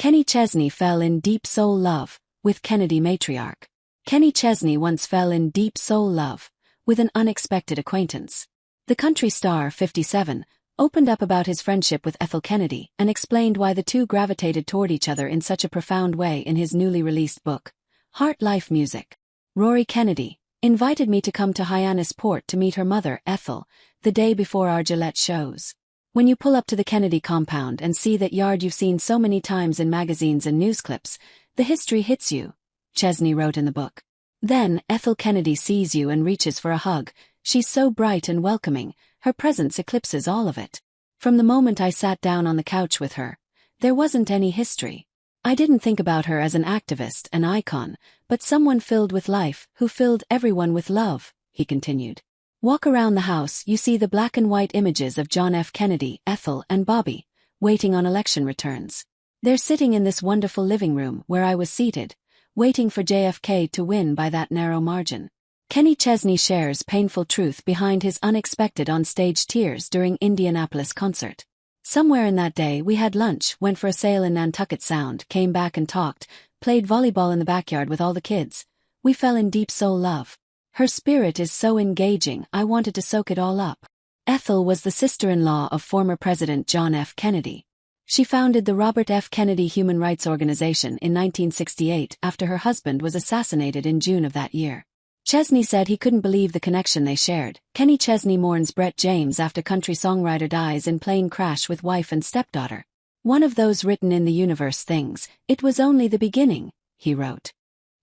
Kenny Chesney fell in deep soul love with Kennedy matriarch. Kenny Chesney once fell in deep soul love with an unexpected acquaintance. The country star, 57, opened up about his friendship with Ethel Kennedy and explained why the two gravitated toward each other in such a profound way in his newly released book, Heart Life Music. Rory Kennedy invited me to come to Hyannisport to meet her mother, Ethel, the day before our Gillette shows. When you pull up to the Kennedy compound and see that yard you've seen so many times in magazines and news clips, the history hits you, Chesney wrote in the book. Then, Ethel Kennedy sees you and reaches for a hug. She's so bright and welcoming, her presence eclipses all of it. From the moment I sat down on the couch with her, there wasn't any history. I didn't think about her as an activist, an icon, but someone filled with life, who filled everyone with love, he continued. Walk around the house, you see the black and white images of John F. Kennedy, Ethel, and Bobby, waiting on election returns. They're sitting in this wonderful living room where I was seated, waiting for JFK to win by that narrow margin. Kenny Chesney shares painful truth behind his unexpected on-stage tears during Indianapolis concert. Somewhere in that day we had lunch, went for a sail in Nantucket Sound, came back and talked, played volleyball in the backyard with all the kids. We fell in deep soul love. Her spirit is so engaging, I wanted to soak it all up. Ethel was the sister-in-law of former President John F. Kennedy. She founded the Robert F. Kennedy Human Rights Organization in 1968 after her husband was assassinated in June of that year. Chesney said he couldn't believe the connection they shared. Kenny Chesney mourns Brett James after country songwriter dies in plane crash with wife and stepdaughter. One of those written in the universe things, it was only the beginning, he wrote.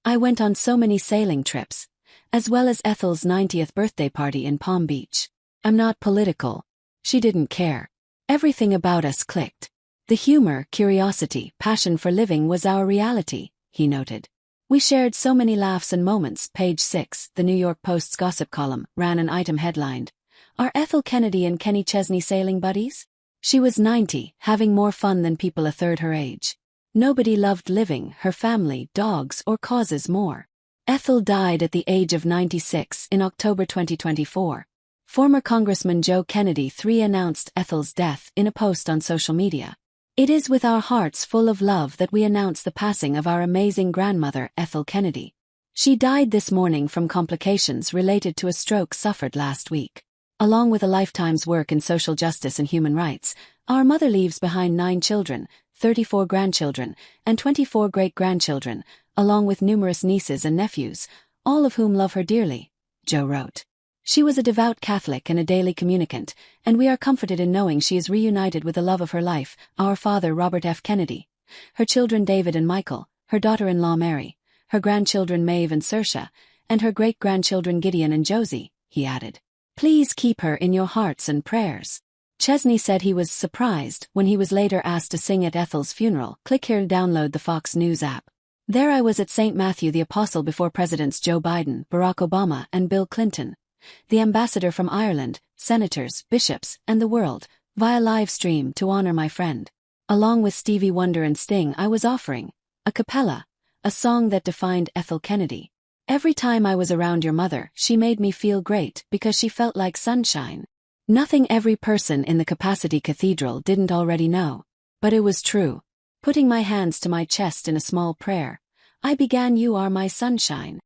I went on so many sailing trips, as well as Ethel's 90th birthday party in Palm Beach. I'm not political. She didn't care. Everything about us clicked. The humor, curiosity, passion for living was our reality, he noted. We shared so many laughs and moments. Page 6, the New York Post's gossip column, ran an item headlined, Are Ethel Kennedy and Kenny Chesney sailing buddies? She was 90, having more fun than people a third her age. Nobody loved living, her family, dogs, or causes more. Ethel died at the age of 96 in October 2024. Former Congressman Joe Kennedy III announced Ethel's death in a post on social media. It is with our hearts full of love that we announce the passing of our amazing grandmother, Ethel Kennedy. She died this morning from complications related to a stroke suffered last week. Along with a lifetime's work in social justice and human rights, our mother leaves behind 9 children, 34 grandchildren, and 24 great-grandchildren, along with numerous nieces and nephews, all of whom love her dearly, Joe wrote. She was a devout Catholic and a daily communicant, and we are comforted in knowing she is reunited with the love of her life, our father Robert F. Kennedy, her children David and Michael, her daughter-in-law Mary, her grandchildren Maeve and Saoirse, and her great-grandchildren Gideon and Josie, he added. Please keep her in your hearts and prayers. Chesney said he was surprised when he was later asked to sing at Ethel's funeral. Click here to download the Fox News app. There I was at St. Matthew the Apostle before Presidents Joe Biden, Barack Obama, and Bill Clinton, the ambassador from Ireland, senators, bishops, and the world, via live stream to honor my friend. Along with Stevie Wonder and Sting, I was offering a cappella, a song that defined Ethel Kennedy. Every time I was around your mother, she made me feel great because she felt like sunshine. Nothing every person in the Capacity Cathedral didn't already know. But it was true. Putting my hands to my chest in a small prayer, I began, You are my sunshine.